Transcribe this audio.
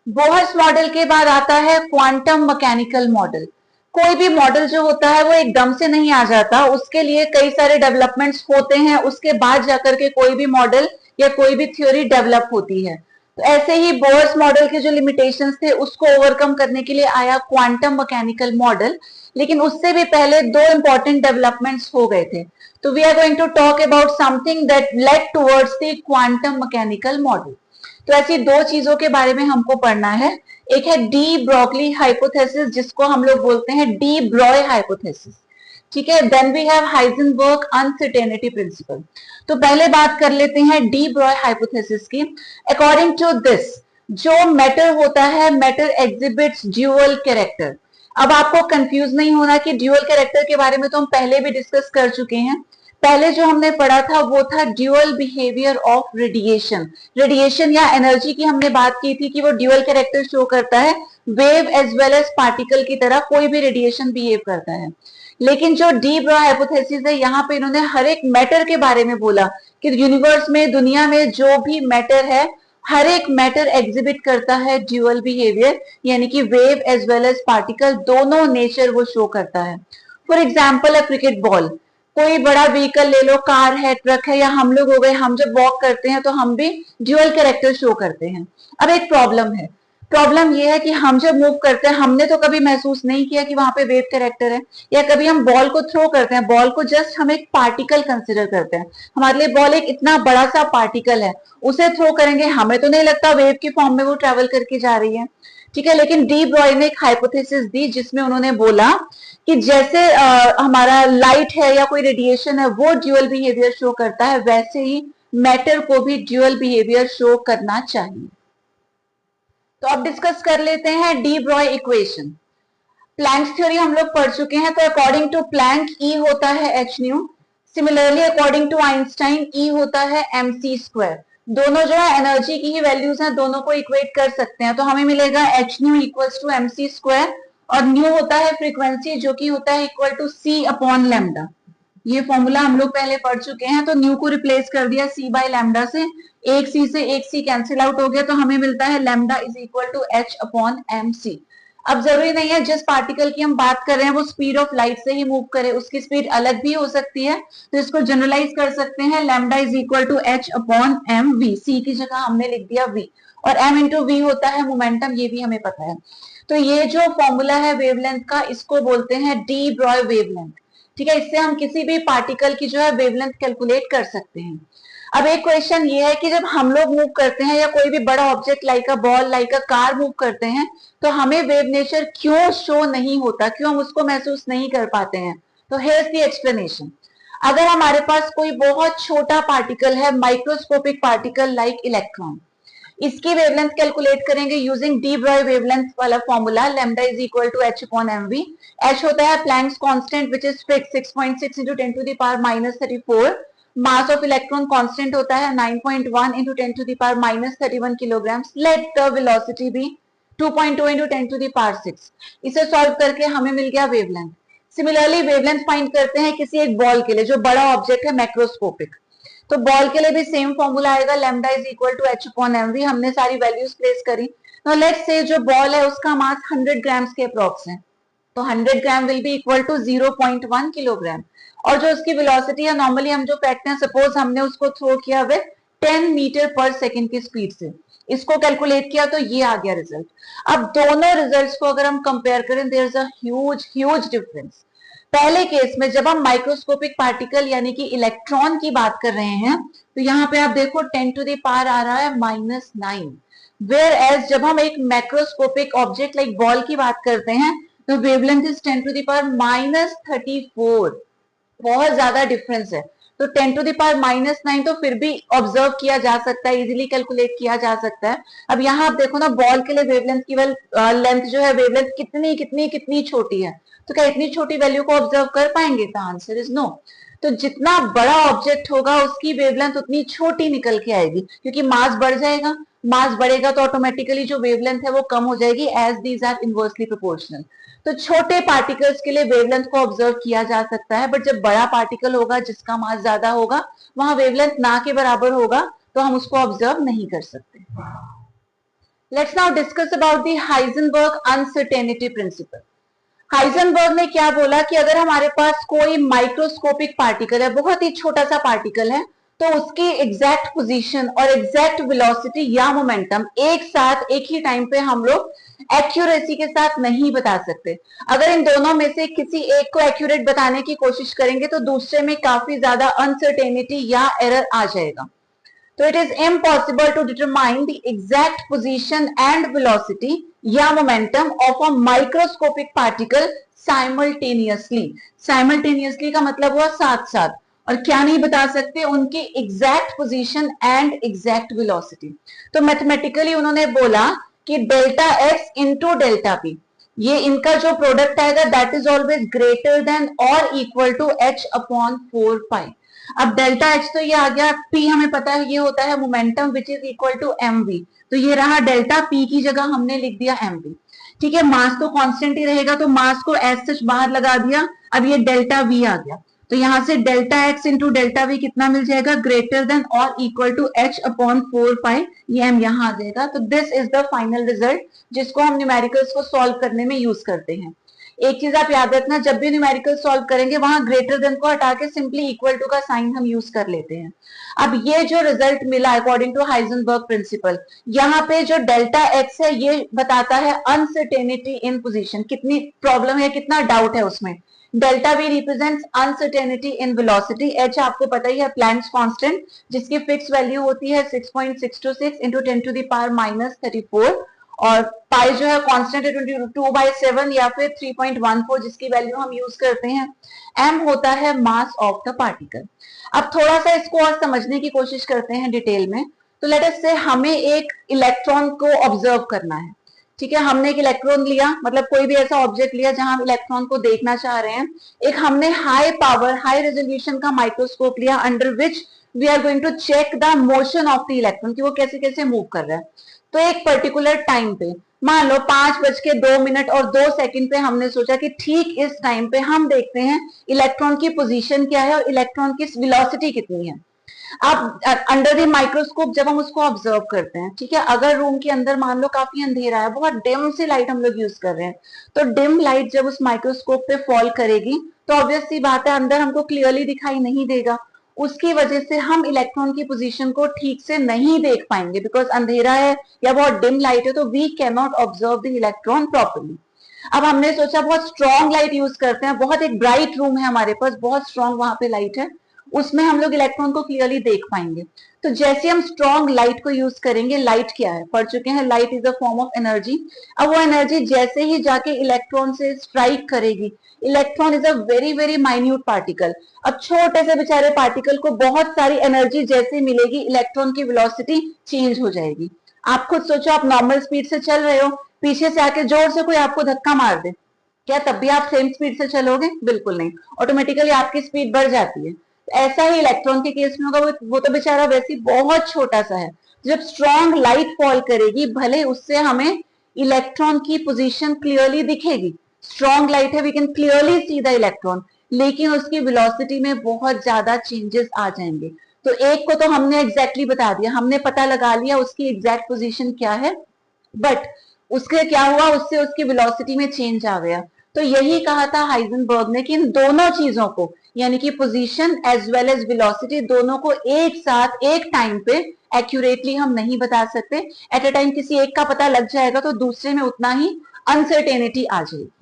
Bohr's model के बाद आता है क्वांटम मैकेनिकल मॉडल। कोई भी मॉडल जो होता है वो एकदम से नहीं आ जाता, उसके लिए कई सारे डेवलपमेंट्स होते हैं, उसके बाद जाकर के कोई भी मॉडल या कोई भी थ्योरी डेवलप होती है। तो ऐसे ही बोहर्स मॉडल के जो लिमिटेशंस थे उसको ओवरकम करने के लिए आया क्वांटम मैकेनिकल मॉडल, लेकिन उससे भी पहले दो इंपॉर्टेंट डेवलपमेंट्स हो गए थे। तो we are going to talk about something that led towards the quantum mechanical model. तो ऐसी दो चीजों के बारे में हमको पढ़ना है। एक है डी ब्रोगली हाइपोथेसिस, जिसको हम लोग बोलते हैं डी ब्रॉय हाइपोथेसिस, ठीक है। Then we have Heisenberg uncertainty principle. तो पहले बात कर लेते हैं डी ब्रॉय हाइपोथेसिस की। अकॉर्डिंग टू दिस, जो मैटर होता है, मैटर एग्जिबिट्स ड्यूअल कैरेक्टर। अब आपको कंफ्यूज नहीं होना कि ड्यूअल कैरेक्टर के बारे में तो हम पहले भी डिस्कस कर चुके हैं। पहले जो हमने पढ़ा था वो था dual behaviour of radiation. Radiation या एनर्जी की हमने बात की थी कि वो ड्यूअल कैरेक्टर शो करता है, wave as well as particle की तरह कोई भी रेडिएशन बिहेव करता है। लेकिन जो डी ब्रॉय हाइपोथेसिस है, यहाँ पे इन्होंने हर एक मैटर के बारे में बोला कि यूनिवर्स में, दुनिया में जो भी मैटर है, हर एक मैटर एग्जिबिट करता है ड्यूअल बिहेवियर, यानी कि wave as well as particle दोनों नेचर वो शो करता है। फॉर एग्जाम्पल है क्रिकेट बॉल। कोई बड़ा व्हीकल ले लो, कार है, ट्रक है, या हम लोग हो गए, हम जब वॉक करते हैं तो हम भी ड्यूअल कैरेक्टर शो करते हैं। अब एक प्रॉब्लम है, प्रॉब्लम ये है कि हम जब मूव करते हैं, हमने तो कभी महसूस नहीं किया कि वहां पे वेव कैरेक्टर है। या कभी हम बॉल को थ्रो करते हैं, बॉल को जस्ट हम एक पार्टिकल कंसिडर करते हैं, हमारे लिए बॉल एक इतना बड़ा सा पार्टिकल है, उसे थ्रो करेंगे, हमें तो नहीं लगता वेव की फॉर्म में वो ट्रेवल करके जा रही है, ठीक है। लेकिन डी ब्रॉय ने एक हाइपोथेसिस दी जिसमें उन्होंने बोला कि जैसे हमारा लाइट है या कोई रेडिएशन है वो ड्यूअल बिहेवियर शो करता है, वैसे ही मैटर को भी ड्यूअल बिहेवियर शो करना चाहिए। तो अब डिस्कस कर लेते हैं de Broglie equation. Planck's theory हम लोग पढ़ चुके हैं। तो अकॉर्डिंग टू प्लैंक ई होता है H nu. Similarly according to Einstein E होता है एम सी स्क्वायर। दोनों जो है एनर्जी की ही वैल्यूज हैं, दोनों को इक्वेट कर सकते हैं। तो हमें मिलेगा H nu equals to M C square, और न्यू होता है फ्रीक्वेंसी जो कि होता है equal to C upon lambda. ये फॉर्मूला हम लोग पहले पढ़ चुके हैं। तो न्यू को रिप्लेस कर दिया सी बाय लैम्डा से, एक सी से एक सी कैंसिल आउट हो गया, तो हमें मिलता है lambda is equal to H upon M C. अब जरूरी नहीं है जिस पार्टिकल की हम बात कर रहे हैं वो स्पीड ऑफ लाइट से ही मूव करे, उसकी स्पीड अलग भी हो सकती है। तो इसको जनरलाइज कर सकते हैं, lambda is equal to H upon M V. C की जगह हमने लिख दिया वी, और एम इंटू वी होता है मोमेंटम, ये भी हमें पता है। तो ये जो फॉर्मूला है वेवलेंथ का, इसको बोलते हैं डी ब्रॉय वेवलेंथ, ठीक है। इससे हम किसी भी पार्टिकल की जो है वेवलेंथ कैलकुलेट कर सकते हैं। अब एक क्वेश्चन ये है कि जब हम लोग मूव करते हैं या कोई भी बड़ा object like a ball, like a car move करते हैं, तो हमें वेव नेचर क्यों शो नहीं होता, क्यों हम उसको महसूस नहीं कर पाते हैं? तो हियर्स द एक्सप्लेनेशन। अगर हमारे पास कोई बहुत छोटा पार्टिकल है, माइक्रोस्कोपिक पार्टिकल लाइक इलेक्ट्रॉन, इसकी वेवलेंथ कैलकुलेट करेंगे यूजिंग डी ब्रॉय वेवलेंथ वाला formula, lambda is equal to H upon MV. एच होता है Planck's constant which is fix 6.6 into 10 to the power minus 34। Mass of electron constant होता है 9.1 into 10 to the power minus 31 kilograms। Let the velocity be 2.2 into 10 to the power 6। इसे solve करके हमें मिल गया wavelength. Similarly wavelength find करते हैं किसी एक बॉल के लिए जो बड़ा ऑब्जेक्ट है, मैक्रोस्कोपिक। तो बॉल के लिए भी सेम फॉर्मूला आएगा, lambda is equal to H upon MV. हमने सारी वैल्यूज प्लेस करी। तो लेट्स से जो बॉल है उसका मास 100 ग्राम्स के अप्रॉक्स है, तो 100 gram will be equal to 0.1 kilogram. और जो उसकी वेलोसिटी है, नॉर्मली हम जो कहते हैं, सपोज हमने उसको थ्रो किया विद 10 मीटर पर सेकेंड की स्पीड से, इसको कैलकुलेट किया, तो ये आ गया रिजल्ट। अब दोनों रिजल्ट्स को अगर हम कंपेयर करें, there is a huge huge difference. पहले केस में जब हम माइक्रोस्कोपिक पार्टिकल यानी कि इलेक्ट्रॉन की बात कर रहे हैं, तो यहाँ पे आप देखो 10 टू द पावर आ रहा है -9। वेयर एज जब हम एक मैक्रोस्कोपिक ऑब्जेक्ट लाइक बॉल की बात करते हैं, तो wavelength is 10 to the power -34। बहुत ज्यादा डिफरेंस है। तो 10 टू द पावर -9 तो फिर भी ऑब्जर्व किया जा सकता है, इजीली कैलकुलेट किया जा सकता है। अब यहाँ आप देखो ना, बॉल के लिए वेवलेंथ की लेंथ जो है, वेवलेंथ कितनी कितनी कितनी छोटी है, तो क्या इतनी छोटी वैल्यू को ऑब्जर्व कर पाएंगे? तो आंसर इज नो। तो जितना बड़ा ऑब्जेक्ट होगा उसकी वेवलेंथ उतनी छोटी निकल के आएगी, क्योंकि मास बढ़ जाएगा। मास बढ़ेगा तो ऑटोमेटिकली जो वेवलेंथ है वो कम हो जाएगी, as these are inversely proportional. तो छोटे पार्टिकल्स के लिए वेवलेंथ को ऑब्जर्व किया जा सकता है, बट जब बड़ा पार्टिकल होगा जिसका मास ज्यादा होगा, वहां वेवलेंथ ना के बराबर होगा, तो हम उसको ऑब्जर्व नहीं कर सकते। Let's now discuss about the Heisenberg uncertainty principal. Heisenberg ने क्या बोला कि अगर हमारे पास कोई माइक्रोस्कोपिक पार्टिकल है, बहुत ही छोटा सा पार्टिकल है, तो उसकी एग्जैक्ट पोजीशन और एग्जैक्ट वेलोसिटी या मोमेंटम एक साथ एक ही टाइम पे हम लोग एक्यूरेसी के साथ नहीं बता सकते। अगर इन दोनों में से किसी एक को एक्यूरेट बताने की कोशिश करेंगे तो दूसरे में काफी ज्यादा अनसर्टेनिटी या एरर आ जाएगा। तो it is impossible to determine the exact position and velocity या momentum of a microscopic particle simultaneously। simultaneously का मतलब हुआ साथ साथ, और क्या नहीं बता सकते, उनकी exact position and exact velocity. तो मैथमेटिकली उन्होंने बोला कि delta x into delta P, ये इनका जो प्रोडक्ट आएगा that is always greater than और इक्वल टू एच अपॉन 4 पाई। अब डेल्टा एच तो ये आ गया, पी हमें पता है ये होता है momentum which is equal to M V, तो ये रहा डेल्टा, पी की जगह हमने लिख दिया एम वी। ठीक है, मास तो कांस्टेंट ही रहेगा, तो मास को एज सच बाहर लगा दिया। अब ये डेल्टा वी आ गया, तो यहां से delta x into delta we कितना मिल जाएगा, ग्रेटर देन और इक्वल टू एच अपॉन 4 पाई, ये एम यहां आ जाएगा। तो this is the final result जिसको हम न्यूमेरिकल्स को सॉल्व करने में यूज करते हैं। एक चीज आप याद रखना, जब भी न्यूमेरिकल सॉल्व करेंगे वहां ग्रेटर देन को हटा के सिंपली इक्वल टू का साइन हम यूज कर लेते हैं। अब ये जो रिजल्ट मिला अकॉर्डिंग टू हाइजेनबर्ग प्रिंसिपल, यहाँ पे जो डेल्टा एक्स है ये बताता है अनसर्टेनिटी इन पोजीशन, कितनी प्रॉब्लम है, कितना डाउट है उसमें। Delta we represents uncertainty in velocity, H आपको पता ही है प्लैंक्स कांस्टेंट, जिसकी फिक्स वैल्यू होती है 6.626 इंटू 10⁻⁻34, और पाई जो है कांस्टेंट है 22/7 या फिर 3.14, जिसकी वैल्यू हम यूज करते हैं। एम होता है मास ऑफ द पार्टिकल। अब थोड़ा सा इसको और समझने की कोशिश करते हैं डिटेल में। तो लेट अस से हमें एक इलेक्ट्रॉन को ऑब्जर्व करना है। ठीक है, हमने एक इलेक्ट्रॉन लिया, मतलब कोई भी ऐसा ऑब्जेक्ट लिया जहां हम इलेक्ट्रॉन को देखना चाह रहे हैं। एक हमने हाई पावर हाई रेजोल्यूशन का माइक्रोस्कोप लिया under which we are going to check the motion of the electron, कि वो कैसे कैसे मूव कर रहा है। तो एक पर्टिकुलर टाइम पे, मान लो 5:02 और 2 सेकंड पे हमने सोचा कि ठीक इस टाइम पे हम देखते हैं इलेक्ट्रॉन की पोजीशन क्या है और इलेक्ट्रॉन की वेलोसिटी कितनी है। अब अंडर द माइक्रोस्कोप जब हम उसको ऑब्जर्व करते हैं, ठीक है, अगर रूम के अंदर मान लो काफी अंधेरा है, बहुत डिम सी लाइट हम लोग यूज कर रहे हैं, तो डिम लाइट जब उस माइक्रोस्कोप पे फॉल करेगी तो ऑब्वियस सी बात है अंदर हमको क्लियरली दिखाई नहीं देगा। उसकी वजह से हम इलेक्ट्रॉन की पोजीशन को ठीक से नहीं देख पाएंगे, बिकॉज अंधेरा है या बहुत डिम लाइट है, तो we can not observe the electron properly. अब हमने सोचा बहुत स्ट्रॉन्ग लाइट यूज करते हैं, बहुत एक ब्राइट रूम है हमारे पास, बहुत स्ट्रॉन्ग वहां पे लाइट है, उसमें हम लोग इलेक्ट्रॉन को क्लियरली देख पाएंगे। तो जैसे हम स्ट्रॉन्ग लाइट को यूज करेंगे, लाइट क्या है पढ़ चुके हैं, light is a form of energy. अब वो एनर्जी जैसे ही जाके इलेक्ट्रॉन से स्ट्राइक करेगी, electron is a very very minute particle. अब छोटे से बेचारे पार्टिकल को बहुत सारी एनर्जी जैसे मिलेगी, इलेक्ट्रॉन की वेलोसिटी चेंज हो जाएगी। आप खुद सोचो, आप नॉर्मल स्पीड से चल रहे हो, पीछे से आके जोर से कोई आपको धक्का मार दे, क्या तब भी आप सेम स्पीड से चलोगे? बिल्कुल नहीं, ऑटोमेटिकली आपकी स्पीड बढ़ जाती है। ऐसा ही इलेक्ट्रॉन के केस में होगा, वो तो बेचारा वैसे बहुत छोटा सा है। जब स्ट्रॉन्ग लाइट फॉल करेगी, भले उससे हमें इलेक्ट्रॉन की पोजीशन क्लियरली दिखेगी, स्ट्रॉन्ग लाइट है, we can clearly see the electron, लेकिन उसकी वेलोसिटी में बहुत ज्यादा चेंजेस आ जाएंगे। तो एक को तो हमने एग्जैक्टली बता दिया, हमने पता लगा लिया उसकी एग्जैक्ट पोजीशन क्या है, बट उसके क्या हुआ, उससे उसकी वेलोसिटी में चेंज आ गया। तो यही कहा था हाइजेनबर्ग ने कि इन दोनों चीजों को, यानी कि position as well as velocity, दोनों को एक साथ एक टाइम पे एक्यूरेटली हम नहीं बता सकते। एट अ टाइम किसी एक का पता लग जाएगा तो दूसरे में उतना ही अनसर्टेनिटी आ जाएगी।